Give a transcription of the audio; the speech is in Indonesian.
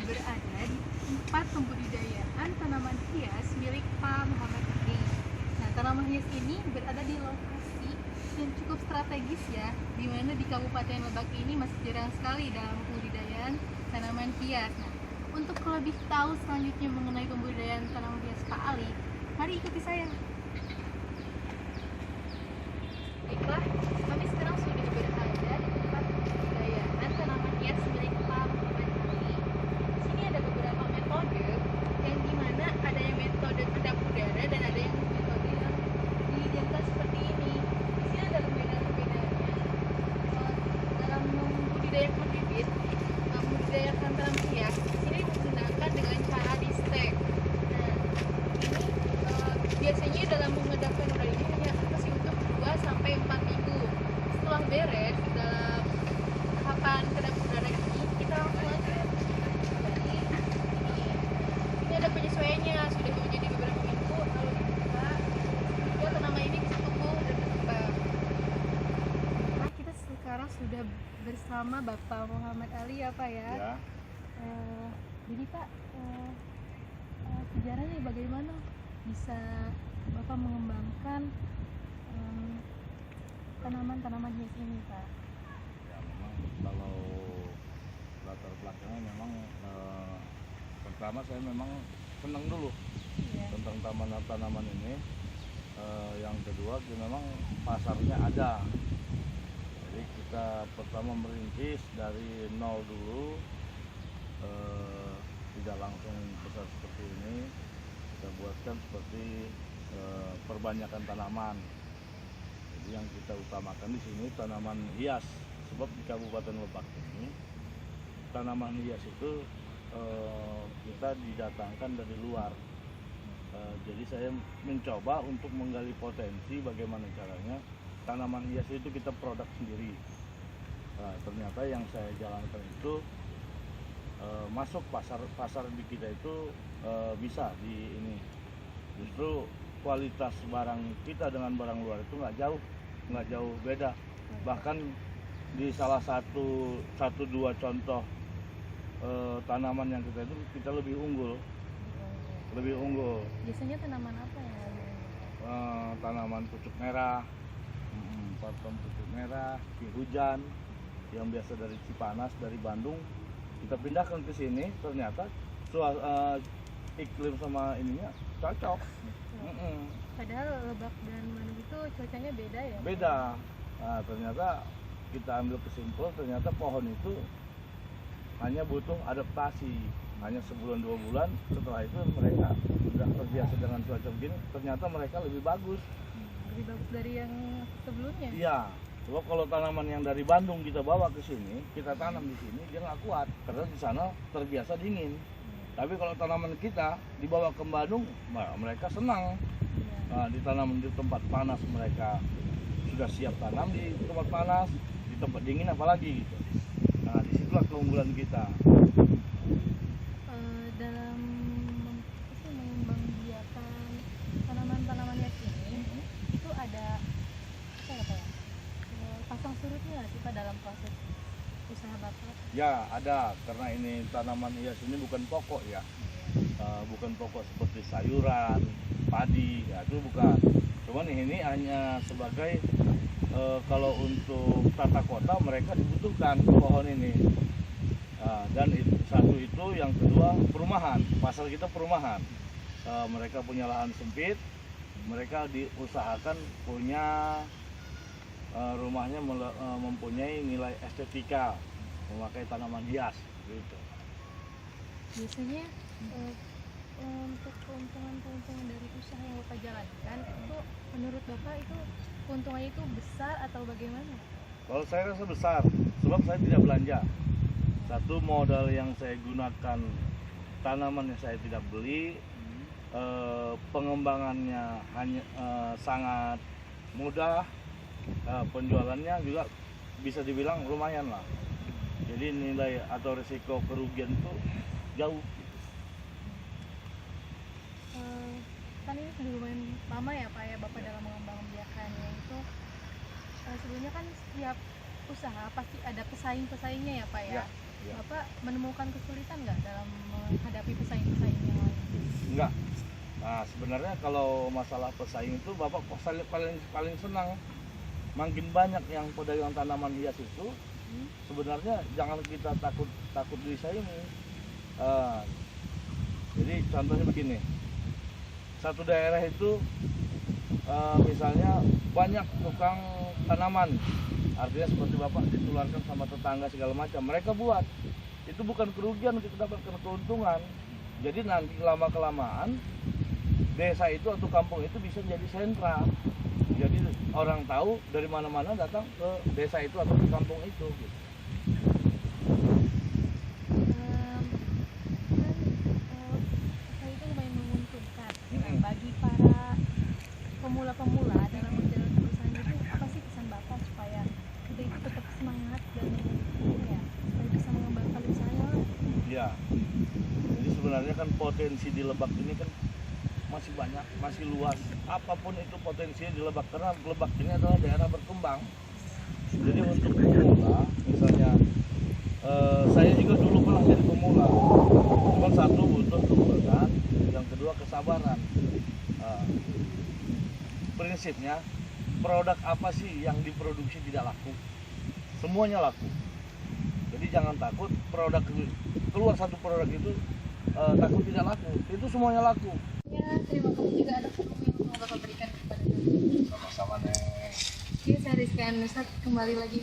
berada di tempat pembudidayaan tanaman hias milik Pak Muhammad Ali. Nah, tanaman hias ini berada di lokasi yang cukup strategis ya, di mana di Kabupaten Lebak ini masih jarang sekali dalam pembudidayaan tanaman hias. Nah, untuk lebih tahu selanjutnya mengenai pembudidayaan tanaman hias Pak Ali, mari ikuti saya. Baiklah, kami sekarang sudah berada di tempat pembudidayaan tanaman hias milik Pak Muhammad Ali. Di sini ada beberapa metode, yang dimana ada yang metode kedap udara dan ada yang metode yang didiamkan seperti ini. Di sini ada perbedaan-perbedaannya. Dalam membudidayakan bibit, membudidayakan tanaman hias, di sini menggunakan dengan cara di stek. Nah, ini biasanya dalam mengedapkan udara ini hanya masih untuk 2 sampai 4 minggu. Setelah beres dalam tahapan kedap udara ini, kita langsung lanjut. Jadi ini ada penyesuaiannya, sudah menjadi beberapa minggu lalu dibuka hingga tanaman ini bisa tumbuh dan berkembang. Nah, kita sekarang sudah bersama Bapak Muhammad Ali ya Pak ya. Ya, Jadi Pak, sejarahnya bagaimana bisa Bapak mengembangkan tanaman-tanaman hias ini Pak? ya memang kalau latar belakangnya memang pertama saya memang senang dulu Iya. tentang tanaman ini. Yang kedua memang pasarnya ada. Jadi kita pertama merintis dari nol dulu, tidak langsung besar seperti ini. Kita buatkan seperti perbanyakan tanaman. Jadi yang kita utamakan di sini tanaman hias, sebab di Kabupaten Lebak ini tanaman hias itu kita didatangkan dari luar. Jadi saya mencoba untuk menggali potensi bagaimana caranya tanaman hias itu kita produk sendiri. Ternyata yang saya jalankan itu masuk pasar di kita itu bisa di ini. Justru kualitas barang kita dengan barang luar itu nggak jauh beda. Bahkan di salah satu dua contoh tanaman yang kita lebih unggul. Biasanya tanaman apa ya? Tanaman pucuk merah, patung pucuk merah, ki hujan yang biasa dari Cipanas, dari Bandung, kita pindahkan ke sini. Ternyata iklim sama ininya cocok. Padahal Lebak dan Bandung itu cuacanya beda ya? Beda. Nah, ternyata kita ambil kesimpulan ternyata pohon itu hanya butuh adaptasi. Hanya sebulan 2 bulan, setelah itu mereka sudah terbiasa dengan cuaca begini, ternyata mereka lebih bagus. Lebih bagus dari yang sebelumnya? Iya. Coba kalau tanaman yang dari Bandung kita bawa ke sini, kita tanam di sini, dia nggak kuat karena di sana terbiasa dingin. Tapi kalau tanaman kita dibawa ke Bandung, mereka senang. Nah, ditanam di tempat panas, mereka sudah siap tanam di tempat panas, di tempat dingin apalagi gitu. Nah, disitulah keunggulan kita. Dalam mengembangbiakan tanaman-tanaman hias ini, itu ada apa ya Pak ya? Pasang surutnya nggak sih Pak dalam proses usaha Bapak? Ya, ada, karena ini tanaman hias ini bukan pokok ya. Bukan pokok seperti sayuran, padi, ya itu bukan. Cuman ini hanya sebagai kalau untuk tata kota mereka dibutuhkan pohon ini. Dan satu itu, yang kedua perumahan, pasar kita perumahan. Mereka punya lahan sempit, mereka diusahakan punya rumahnya mempunyai nilai estetika, memakai tanaman hias gitu. Biasanya untuk keuntungan dari usaha yang Bapak jalankan itu menurut Bapak itu keuntungannya itu besar atau bagaimana? Kalau saya rasa besar, sebab saya tidak belanja. Satu, modal yang saya gunakan tanaman yang saya tidak beli, pengembangannya hanya sangat mudah, penjualannya juga bisa dibilang lumayan lah. Jadi nilai atau risiko kerugian itu jauh. Kan ini sudah lumayan lama ya Pak ya Bapak dalam mengembangbiakannya itu. Sebelumnya kan setiap usaha pasti ada pesaing-pesaingnya ya Pak ya. Ya. Bapak menemukan kesulitan nggak dalam menghadapi pesaing-pesaing yang lain? Enggak. Nah sebenarnya kalau masalah pesaing itu Bapak paling senang. Makin banyak yang pedagang tanaman hias itu, sebenarnya jangan kita takut disaingi. Jadi contohnya begini, satu daerah itu misalnya banyak tukang tanaman, artinya seperti Bapak ditularkan sama tetangga segala macam, mereka buat itu bukan kerugian, kita dapatkan keuntungan. Jadi nanti lama kelamaan desa itu atau kampung itu bisa jadi sentra, jadi orang tahu dari mana-mana datang ke desa itu atau ke kampung itu gitu. Usaha itu lumayan menguntungkan. Nah, bagi para pemula-pemula dalam menjalankan perusahaan itu, apa sih pesan Bapak supaya kita itu tetap semangat dan ya, supaya bisa mengembangkan usahanya? Ya, jadi sebenarnya kan potensi di Lebak ini kan masih banyak, masih luas. Apapun itu potensinya di Lebak, karena Lebak ini adalah daerah berkembang. Jadi untuk pemula, misalnya saya juga dulu pernah jadi pemula. Cuma satu butuh keberanian, yang kedua kesabaran. Prinsipnya produk apa sih yang diproduksi tidak laku? Semuanya laku. Jadi jangan takut produk keluar satu produk itu takut tidak laku. Itu semuanya laku. Ya, terima kasih juga atas ilmu yang mau Bapak berikan kepada kami. Sama-sama Neng. Oke, saya Rizky Anusat kembali lagi